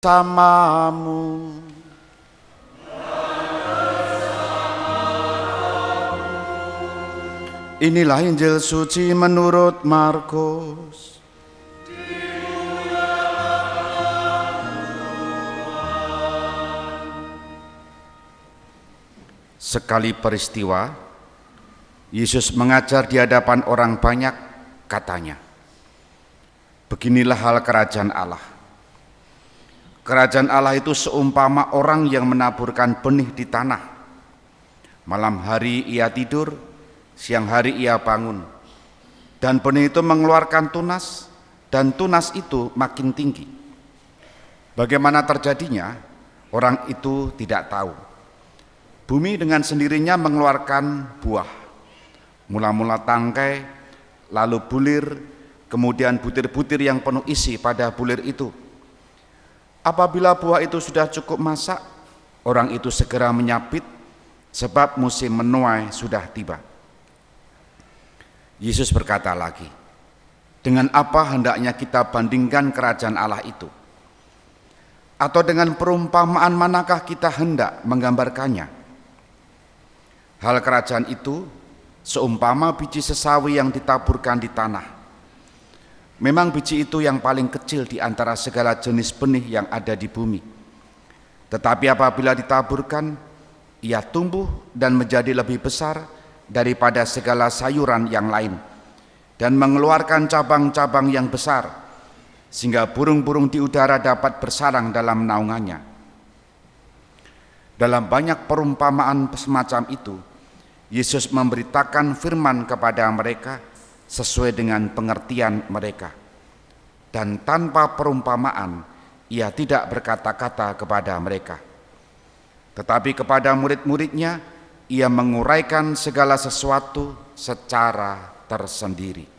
Samamu. Inilah Injil suci menurut Markus. Sekali peristiwa, Yesus mengajar di hadapan orang banyak, katanya, "Beginilah hal kerajaan Allah. Kerajaan Allah itu seumpama orang yang menaburkan benih di tanah. Malam hari ia tidur, siang hari ia bangun, dan benih itu mengeluarkan tunas, dan tunas itu makin tinggi. Bagaimana terjadinya, orang itu tidak tahu. Bumi dengan sendirinya mengeluarkan buah, mula-mula tangkai, lalu bulir, kemudian butir-butir yang penuh isi pada bulir itu. Apabila buah itu sudah cukup masak, orang itu segera menyabit, sebab musim menuai sudah tiba." Yesus berkata lagi, "Dengan apa hendaknya kita bandingkan kerajaan Allah itu? Atau dengan perumpamaan manakah kita hendak menggambarkannya? Hal kerajaan itu seumpama biji sesawi yang ditaburkan di tanah. Memang biji itu yang paling kecil di antara segala jenis benih yang ada di bumi. Tetapi apabila ditaburkan, ia tumbuh dan menjadi lebih besar daripada segala sayuran yang lain, dan mengeluarkan cabang-cabang yang besar, sehingga burung-burung di udara dapat bersarang dalam naungannya." Dalam banyak perumpamaan semacam itu, Yesus memberitakan firman kepada mereka sesuai dengan pengertian mereka, dan tanpa perumpamaan ia tidak berkata-kata kepada mereka. Tetapi kepada murid-muridnya ia menguraikan segala sesuatu secara tersendiri.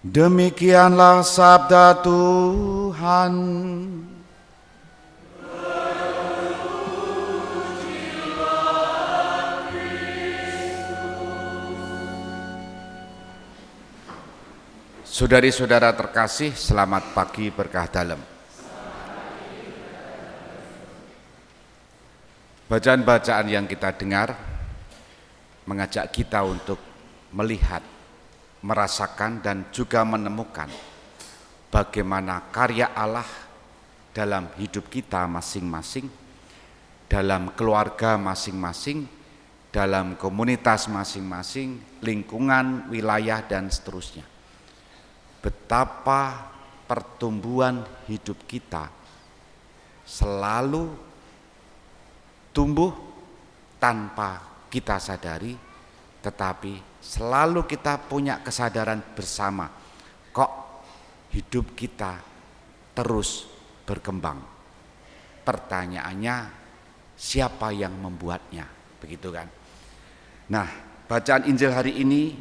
Demikianlah sabda Tuhan. Saudari-saudara terkasih, selamat pagi berkah dalam. Bacaan-bacaan yang kita dengar mengajak kita untuk melihat, merasakan, dan juga menemukan bagaimana karya Allah dalam hidup kita masing-masing, dalam keluarga masing-masing, dalam komunitas masing-masing, lingkungan, wilayah, dan seterusnya. Betapa pertumbuhan hidup kita selalu tumbuh tanpa kita sadari, tetapi selalu kita punya kesadaran bersama, kok hidup kita terus berkembang. Pertanyaannya, siapa yang membuatnya? Begitu kan? Nah, bacaan Injil hari ini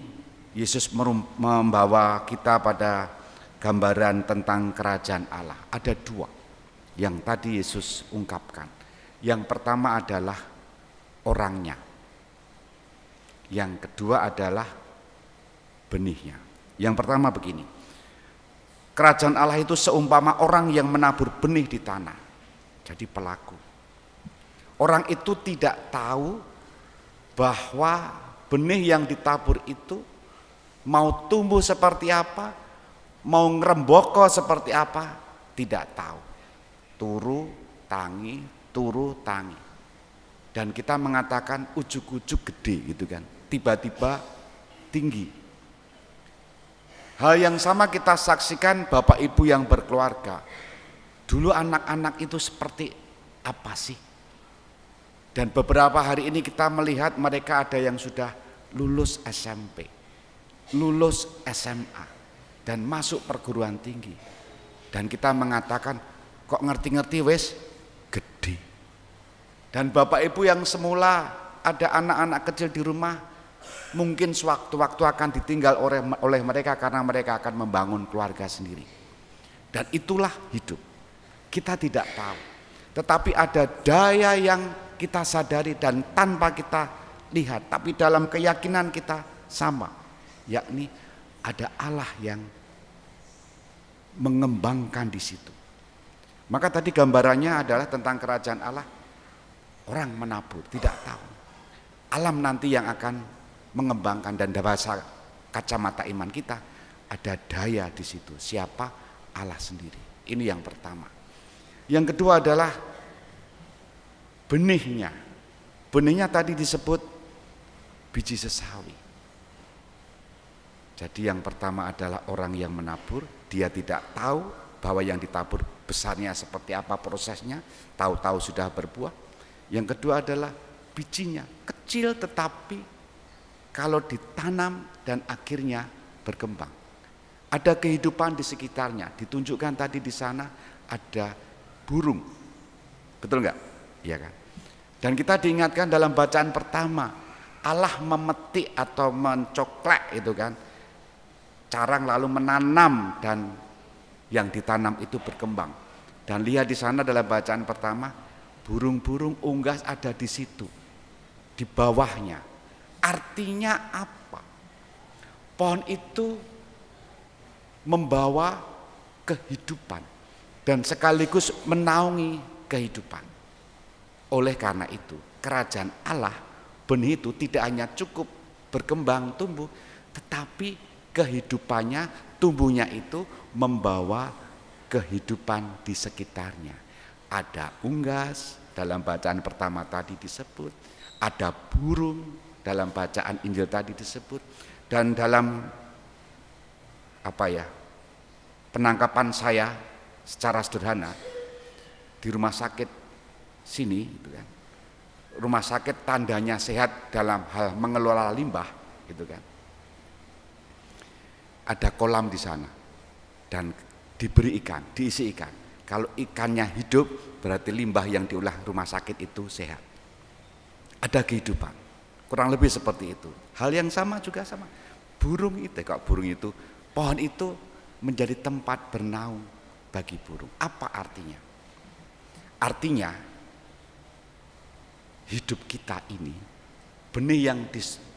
Yesus membawa kita pada gambaran tentang kerajaan Allah. Ada dua yang tadi Yesus ungkapkan. Yang pertama adalah orangnya. Yang kedua adalah benihnya. Yang pertama begini, kerajaan Allah itu seumpama orang yang menabur benih di tanah. Jadi pelaku. Orang itu tidak tahu bahwa benih yang ditabur itu mau tumbuh seperti apa, mau ngeremboko seperti apa, tidak tahu. Turu tangi. Dan kita mengatakan ujuk-ujuk gede gitu kan, tiba-tiba tinggi. Hal yang sama kita saksikan Bapak Ibu yang berkeluarga. Dulu anak-anak itu seperti apa sih? Dan beberapa hari ini kita melihat mereka ada yang sudah lulus SMP, lulus SMA, dan masuk perguruan tinggi. Dan kita mengatakan, kok ngerti-ngerti wes gede. Dan Bapak Ibu yang semula ada anak-anak kecil di rumah, mungkin sewaktu-waktu akan ditinggal oleh mereka karena mereka akan membangun keluarga sendiri. Dan itulah hidup. Kita tidak tahu. Tetapi ada daya yang kita sadari dan tanpa kita lihat, tapi dalam keyakinan kita sama, yakni ada Allah yang mengembangkan di situ. Maka tadi gambarannya adalah tentang kerajaan Allah. Orang menabur, tidak tahu. Alam nanti yang akan mengembangkan, dan bahasa kacamata iman kita, ada daya di situ. Siapa? Allah sendiri. Ini yang pertama. Yang kedua adalah benihnya. Benihnya tadi disebut biji sesawi. Jadi yang pertama adalah orang yang menabur, dia tidak tahu bahwa yang ditabur besarnya seperti apa prosesnya, tahu-tahu sudah berbuah. Yang kedua adalah bijinya, kecil tetapi kalau ditanam dan akhirnya berkembang. Ada kehidupan di sekitarnya, ditunjukkan tadi di sana ada burung. Betul enggak? Iya kan? Dan kita diingatkan dalam bacaan pertama, Allah memetik atau mencoklek itu kan, carang lalu menanam dan yang ditanam itu berkembang. Dan lihat di sana dalam bacaan pertama, burung-burung unggas ada di situ, di bawahnya. Artinya apa? Pohon itu membawa kehidupan dan sekaligus menaungi kehidupan. Oleh karena itu, kerajaan Allah, benih itu tidak hanya cukup berkembang tumbuh, tetapi kehidupannya, tumbuhnya itu membawa kehidupan di sekitarnya. Ada unggas, dalam bacaan pertama tadi disebut, ada burung, dalam bacaan Injil tadi disebut, dan dalam penangkapan saya secara sederhana di rumah sakit sini, gitu kan. Rumah sakit tandanya sehat dalam hal mengelola limbah, gitu kan. Ada kolam di sana dan diberi ikan, diisi ikan. Kalau ikannya hidup, berarti limbah yang diolah rumah sakit itu sehat. Ada kehidupan, kurang lebih seperti itu. Hal yang sama juga sama. Burung itu, pohon itu menjadi tempat bernaung bagi burung. Apa artinya? Artinya hidup kita ini, benih yang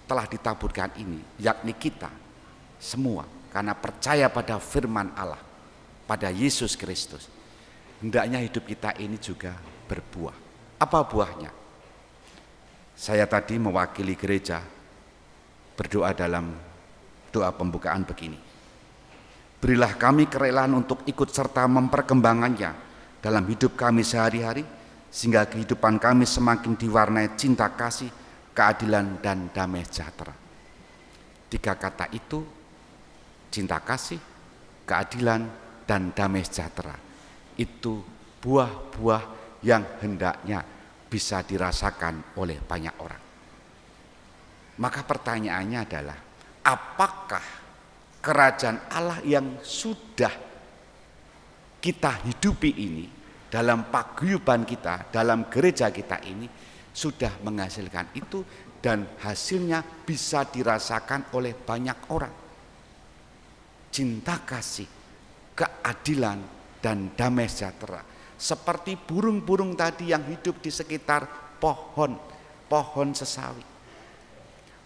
telah ditaburkan ini, yakni kita semua, karena percaya pada firman Allah, pada Yesus Kristus, hendaknya hidup kita ini juga berbuah. Apa buahnya? Saya tadi mewakili gereja berdoa dalam doa pembukaan begini. Berilah kami kerelaan untuk ikut serta memperkembangannya dalam hidup kami sehari-hari, sehingga kehidupan kami semakin diwarnai cinta kasih, keadilan, dan damai sejahtera. 3 kata itu, cinta kasih, keadilan, dan damai sejahtera, itu buah-buah yang hendaknya bisa dirasakan oleh banyak orang. Maka pertanyaannya adalah, apakah kerajaan Allah yang sudah kita hidupi ini, dalam paguyuban kita, dalam gereja kita ini, sudah menghasilkan itu dan hasilnya bisa dirasakan oleh banyak orang? Cinta kasih, keadilan, dan damai sejahtera, seperti burung-burung tadi yang hidup di sekitar pohon sesawi.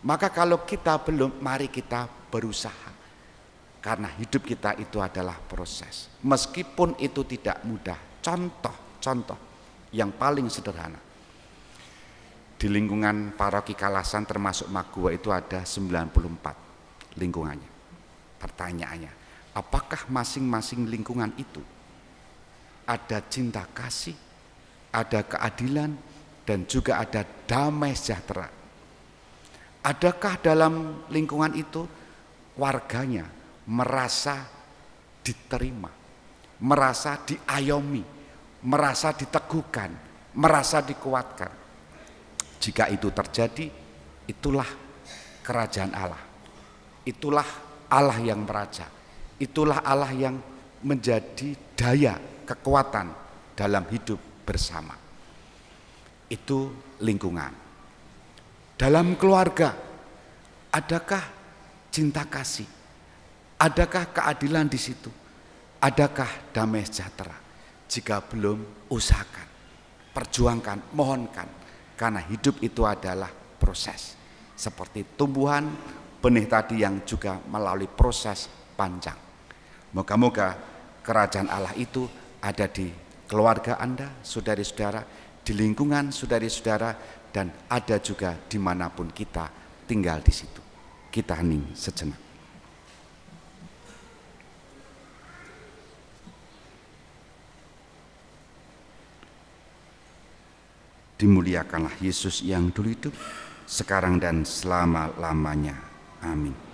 Maka kalau kita belum, mari kita berusaha, karena hidup kita itu adalah proses, meskipun itu tidak mudah. Contoh yang paling sederhana, di lingkungan paroki Kalasan termasuk Magua itu ada 94 lingkungannya. Pertanyaannya, apakah masing-masing lingkungan itu ada cinta kasih, ada keadilan, dan juga ada damai sejahtera? Adakah dalam lingkungan itu warganya merasa diterima, merasa diayomi, merasa diteguhkan, merasa dikuatkan? Jika itu terjadi, itulah kerajaan Allah. Itulah Allah yang meraja. Itulah Allah yang menjadi daya, kekuatan dalam hidup bersama. Itu lingkungan. Dalam keluarga, adakah cinta kasih? Adakah keadilan di situ? Adakah damai sejahtera? Jika belum, usahakan, perjuangkan, mohonkan, karena hidup itu adalah proses. Seperti tumbuhan benih tadi yang juga melalui proses panjang. Moga-moga kerajaan Allah itu ada di keluarga Anda, saudari-saudara, di lingkungan saudari-saudara, dan ada juga dimanapun kita tinggal di situ. Kita hening sejenak. Dimuliakanlah Yesus yang dulu hidup, sekarang dan selama-lamanya. Amin.